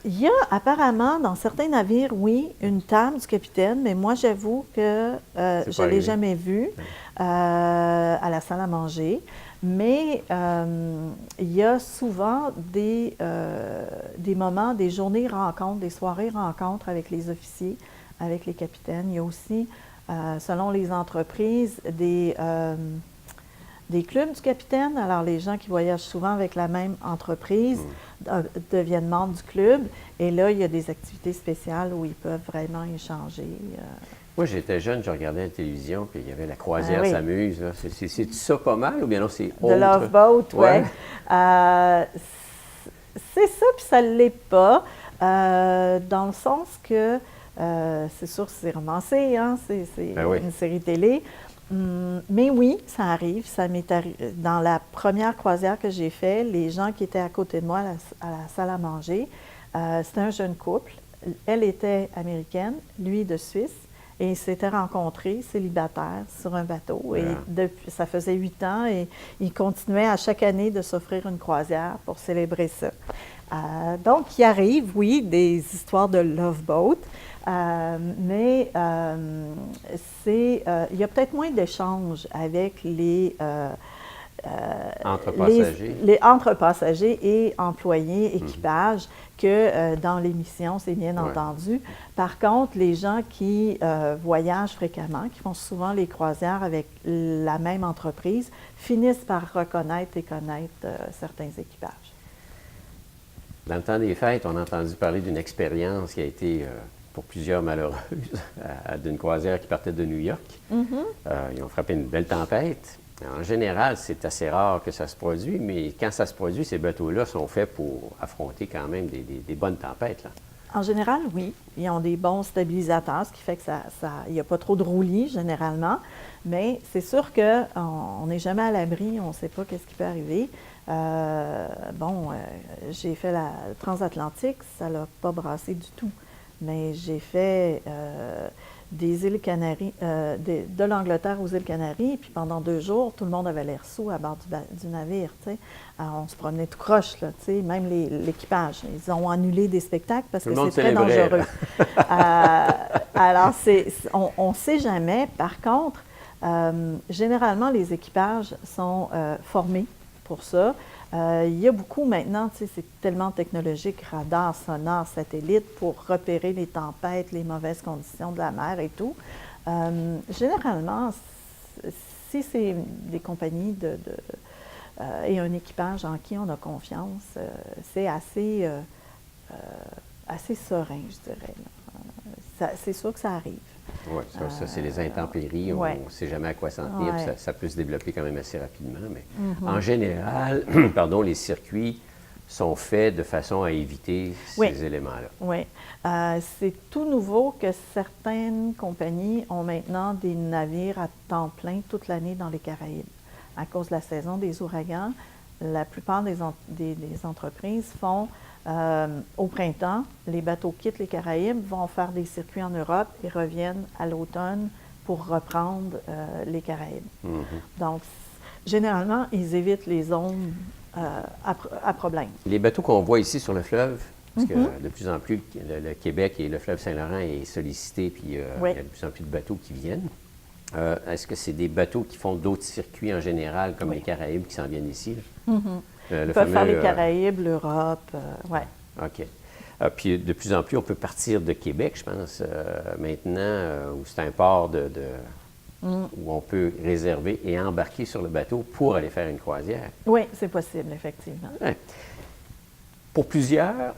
Il y a apparemment, dans certains navires, oui, une table du capitaine, mais moi, j'avoue que je ne l'ai jamais vue à la salle à manger. Mais il y a souvent des moments, des journées rencontres, des soirées rencontres avec les officiers, avec les capitaines. Il y a aussi, selon les entreprises, des clubs du capitaine. Alors, les gens qui voyagent souvent avec la même entreprise deviennent membres du club. Et là, il y a des activités spéciales où ils peuvent vraiment échanger. Moi, j'étais jeune, je regardais la télévision, puis il y avait la croisière s'amuse. C'est ça pas mal ou bien non, c'est autre? The Love Boat, oui. C'est ça, puis ça ne l'est pas, dans le sens que C'est sûr que c'est romancé, hein? C'est Ben oui. une série télé. Mais oui, ça arrive. Ça m'est dans la première croisière que j'ai faite, les gens qui étaient à côté de moi à la salle à manger, c'était un jeune couple. Elle était américaine, lui de Suisse, et ils s'étaient rencontrés célibataires sur un bateau. Et ça faisait 8 ans, et ils continuaient à chaque année de s'offrir une croisière pour célébrer ça. Donc, il arrive, oui, des histoires de love boat, mais il y a peut-être moins d'échanges avec les Entre passagers. les entre passagers et employés, équipage, que dans l'émission, c'est bien entendu. Par contre, les gens qui voyagent fréquemment, qui font souvent les croisières avec la même entreprise, finissent par reconnaître et connaître certains équipages. Dans le temps des fêtes, on a entendu parler d'une expérience qui a été, pour plusieurs malheureuses, d'une croisière qui partait de New York. Ils ont frappé une belle tempête. En général, c'est assez rare que ça se produise, mais quand ça se produit, ces bateaux-là sont faits pour affronter quand même des bonnes tempêtes, là. En général, oui. Ils ont des bons stabilisateurs, ce qui fait que il n'y a pas trop de roulis, généralement. Mais c'est sûr qu'on n'est jamais à l'abri, on ne sait pas qu'est-ce qui peut arriver. J'ai fait la transatlantique, ça ne l'a pas brassé du tout. Mais j'ai fait des îles Canaries, de l'Angleterre aux îles Canaries, puis pendant 2 jours, tout le monde avait l'air saoul à bord du navire, tu sais. Alors, on se promenait tout croche, là, tu sais, même l'équipage. Ils ont annulé des spectacles parce que c'est très dangereux. Alors, on ne sait jamais. Par contre, généralement, les équipages sont formés pour ça. Il y a beaucoup maintenant, tu sais, c'est tellement technologique, radar, sonar, satellite, pour repérer les tempêtes, les mauvaises conditions de la mer et tout. Généralement, si c'est des compagnies et un équipage en qui on a confiance, c'est assez serein, je dirais, là. C'est sûr que ça arrive. Oui, ça c'est les intempéries. On ne sait jamais à quoi s'en tenir. Ouais. Ça peut se développer quand même assez rapidement. Mais en général, les circuits sont faits de façon à éviter ces éléments-là. Oui. C'est tout nouveau que certaines compagnies ont maintenant des navires à temps plein toute l'année dans les Caraïbes. À cause de la saison des ouragans, la plupart des entreprises font au printemps, les bateaux quittent les Caraïbes, vont faire des circuits en Europe et reviennent à l'automne pour reprendre les Caraïbes. Donc, généralement, ils évitent les zones à problème. Les bateaux qu'on voit ici sur le fleuve, parce que de plus en plus, le Québec et le fleuve Saint-Laurent est sollicité, puis il y a de plus en plus de bateaux qui viennent. Est-ce que c'est des bateaux qui font d'autres circuits en général, comme les Caraïbes, qui s'en viennent ici? Ils peuvent faire les Caraïbes, l'Europe, oui. OK. Puis de plus en plus, on peut partir de Québec, je pense, maintenant, où c'est un port où on peut réserver et embarquer sur le bateau pour aller faire une croisière. Oui, c'est possible, effectivement. Ouais. Pour plusieurs,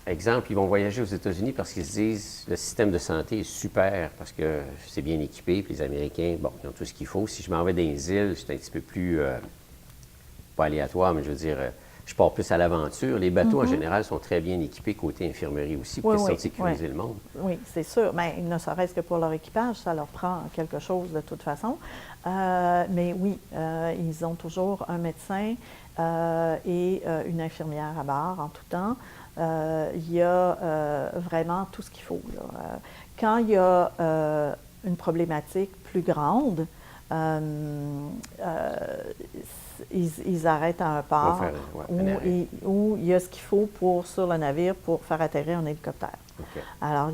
exemple, ils vont voyager aux États-Unis parce qu'ils se disent le système de santé est super parce que c'est bien équipé, puis les Américains, bon, ils ont tout ce qu'il faut. Si je m'en vais dans les îles, c'est un petit peu plus, pas aléatoire, mais je veux dire, je pars plus à l'aventure. Les bateaux, en général, sont très bien équipés côté infirmerie aussi pour sécuriser le monde. Oui, c'est sûr. Mais ne serait-ce que pour leur équipage, ça leur prend quelque chose de toute façon. Mais oui, ils ont toujours un médecin et une infirmière à bord en tout temps. Il y a vraiment tout ce qu'il faut, là. Quand il y a une problématique plus grande, ils arrêtent à un port où il y a ce qu'il faut sur le navire pour faire atterrir un hélicoptère. Okay. Alors,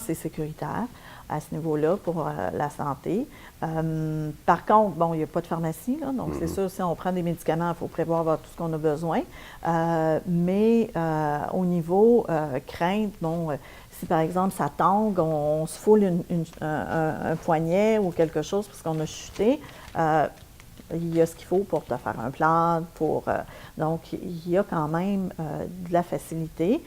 c'est sécuritaire à ce niveau-là pour la santé. Par contre, bon, il n'y a pas de pharmacie, là, donc c'est sûr, si on prend des médicaments, il faut prévoir tout ce qu'on a besoin. Mais au niveau crainte, bon, si par exemple ça tangue, on se foule un poignet ou quelque chose parce qu'on a chuté, il y a ce qu'il faut pour te faire un plan, donc il y a quand même de la facilité.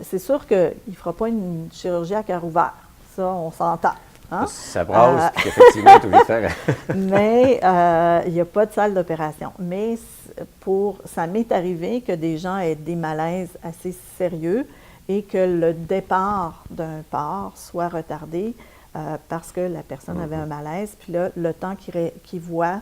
C'est sûr qu'il ne fera pas une chirurgie à cœur ouvert, ça on s'entend. Hein? Ça brasse, puis effectivement, tu veux faire. Mais il n'y a pas de salle d'opération. Mais ça m'est arrivé que des gens aient des malaises assez sérieux et que le départ d'un port soit retardé parce que la personne avait un malaise. Puis là, le temps qu'il voit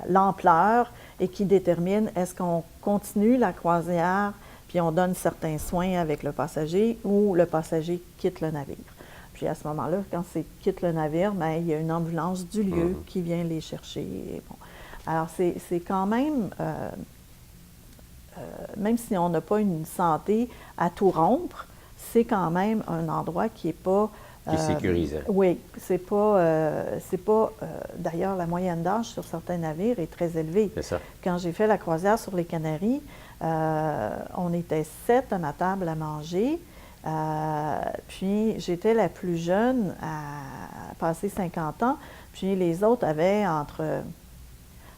l'ampleur et qui détermine est-ce qu'on continue la croisière puis on donne certains soins avec le passager ou le passager quitte le navire. Puis à ce moment-là, quand c'est quitte le navire, bien, il y a une ambulance du lieu qui vient les chercher. Et bon. Alors c'est quand même, même si on n'a pas une santé à tout rompre, c'est quand même un endroit qui n'est pas... Qui est sécurisant. Oui, c'est pas d'ailleurs, la moyenne d'âge sur certains navires est très élevée. C'est ça. Quand j'ai fait la croisière sur les Canaries, on était 7 à ma table à manger. Puis j'étais la plus jeune à passer 50 ans. Puis les autres avaient entre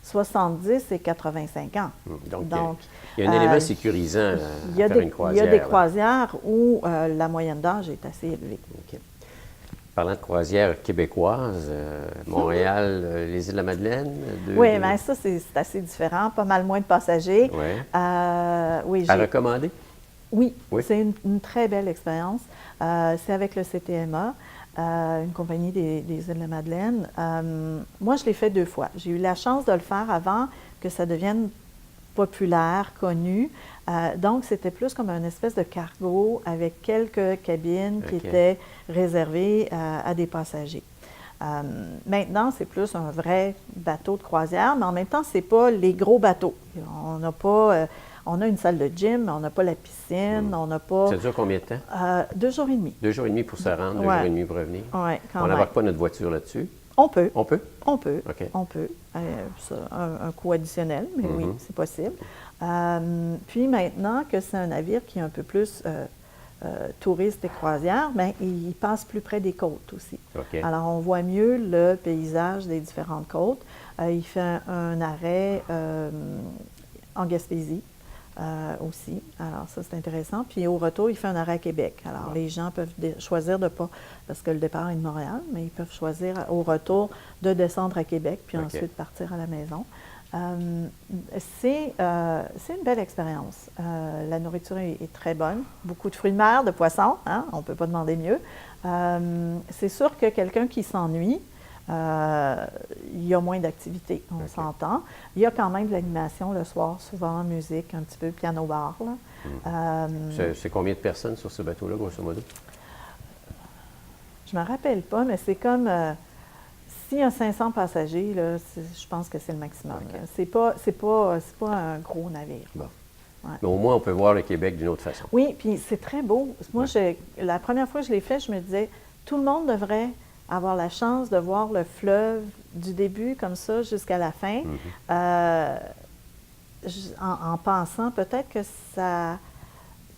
70 et 85 ans. Donc il y a un élément sécurisant à faire une croisière. Il y a des croisières où la moyenne d'âge est assez élevée. Okay. Parlant de croisières québécoises, Montréal, les îles-de-la-Madeleine. Oui, mais ça, c'est assez différent. Pas mal moins de passagers. Oui. À recommander? Oui, c'est une très belle expérience. C'est avec le CTMA, une compagnie des îles-de-la-Madeleine. Moi, je l'ai fait 2 fois. J'ai eu la chance de le faire avant que ça devienne populaire, connu. Donc, c'était plus comme une espèce de cargo avec quelques cabines qui étaient réservées à des passagers. Maintenant, c'est plus un vrai bateau de croisière, mais en même temps, ce n'est pas les gros bateaux. On n'a pas... on a une salle de gym, mais on n'a pas la piscine, on n'a pas... Ça dure combien de temps? 2 jours et demi. 2 jours et demi pour se rendre, 2 jours et demi pour revenir? Oui, quand on même. n'embarque pas notre voiture là-dessus? On peut. On peut? On peut. OK. On peut. Un coût additionnel, mais oui, c'est possible. Puis maintenant que c'est un navire qui est un peu plus touriste et croisière, bien, il passe plus près des côtes aussi. Okay. Alors, on voit mieux le paysage des différentes côtes. Il fait un arrêt en Gaspésie. Aussi. Alors, ça, c'est intéressant. Puis, au retour, il fait un arrêt à Québec. Alors, les gens peuvent choisir de pas, parce que le départ est de Montréal, mais ils peuvent choisir au retour de descendre à Québec, puis ensuite partir à la maison. C'est une belle expérience. La nourriture est très bonne. Beaucoup de fruits de mer, de poissons. Hein? On ne peut pas demander mieux. C'est sûr que quelqu'un qui s'ennuie, il y a moins d'activités, on s'entend. Il y a quand même de l'animation le soir, souvent musique, un petit peu piano-bar. C'est combien de personnes sur ce bateau-là, grosso modo? Je ne me rappelle pas, mais c'est comme... s'il y a 500 passagers, là, je pense que c'est le maximum. C'est pas un gros navire. Bon. Ouais. Mais au moins, on peut voir le Québec d'une autre façon. Oui, puis c'est très beau. Moi, la première fois que je l'ai fait, je me disais, tout le monde devrait avoir la chance de voir le fleuve du début comme ça jusqu'à la fin, en pensant peut-être que ça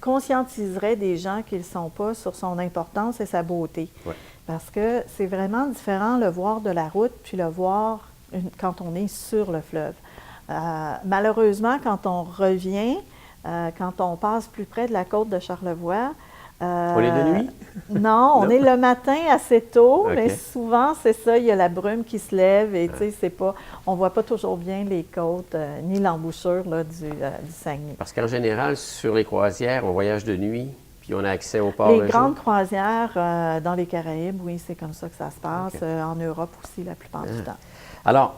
conscientiserait des gens qui ne le sont pas sur son importance et sa beauté. Ouais. Parce que c'est vraiment différent le voir de la route puis le voir quand on est sur le fleuve. Malheureusement, quand on revient, quand on passe plus près de la côte de Charlevoix, on est de nuit? Non, on est le matin assez tôt, mais souvent, c'est ça, il y a la brume qui se lève et c'est pas, on ne voit pas toujours bien les côtes ni l'embouchure du Saguenay. Parce qu'en général, sur les croisières, on voyage de nuit, puis on a accès au port Les grandes croisières dans les Caraïbes, oui, c'est comme ça que ça se passe. En Europe aussi, la plupart du temps. Alors,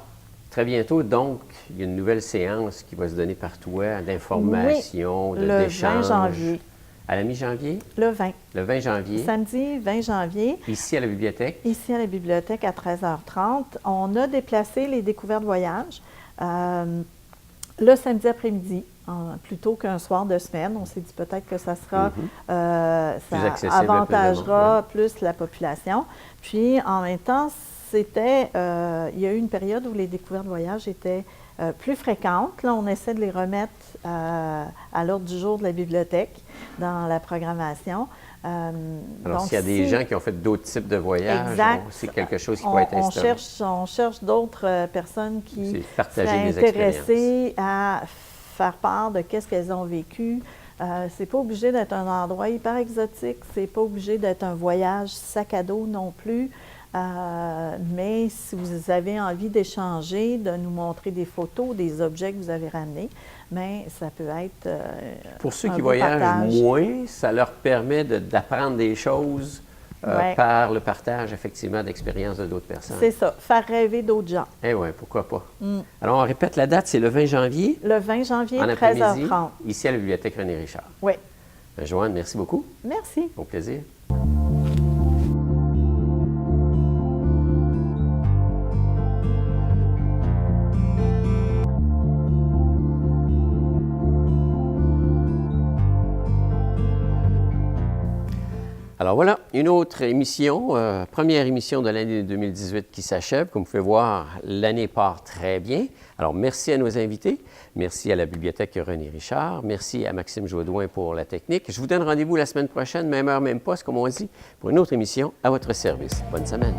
très bientôt, donc, il y a une nouvelle séance qui va se donner par toi d'information, d'échange. Le 20 janvier. À la mi-janvier? Le 20. Le 20 janvier. Samedi 20 janvier. Ici à la bibliothèque? Ici à la bibliothèque à 13h30. On a déplacé les découvertes voyage le samedi après-midi, plutôt qu'un soir de semaine. On s'est dit peut-être que ça sera, ça avantagera plus la population. Puis en même temps, il y a eu une période où les découvertes voyage étaient plus fréquentes. Là, on essaie de les remettre à l'ordre du jour de la bibliothèque dans la programmation. Alors, s'il y a des gens qui ont fait d'autres types de voyages, c'est quelque chose qui peut être instauré. On cherche d'autres personnes qui seraient des intéressées à faire part de qu'est-ce qu'elles ont vécu. C'est pas obligé d'être un endroit hyper exotique, c'est pas obligé d'être un voyage sac à dos non plus. Mais si vous avez envie d'échanger, de nous montrer des photos, des objets que vous avez ramenés, mais ça peut être Pour ceux un qui beau voyagent partage. moins, ça leur permet d'apprendre des choses Ouais. par le partage, effectivement, d'expériences de d'autres personnes. C'est ça, faire rêver d'autres gens. Eh oui, pourquoi pas. Alors, on répète la date, c'est le 20 janvier, Le 20 janvier, en après-midi, 13h30. ici à la Bibliothèque René Richard. Oui, Joanne, merci beaucoup. merci. Au plaisir. Alors voilà, une autre émission, première émission de l'année 2018 qui s'achève. Comme vous pouvez voir, l'année part très bien. Alors merci à nos invités, merci à la Bibliothèque René Richard, merci à Maxime Jodoin pour la technique. Je vous donne rendez-vous la semaine prochaine, même heure, même poste, comme on dit, pour une autre émission à votre service. Bonne semaine.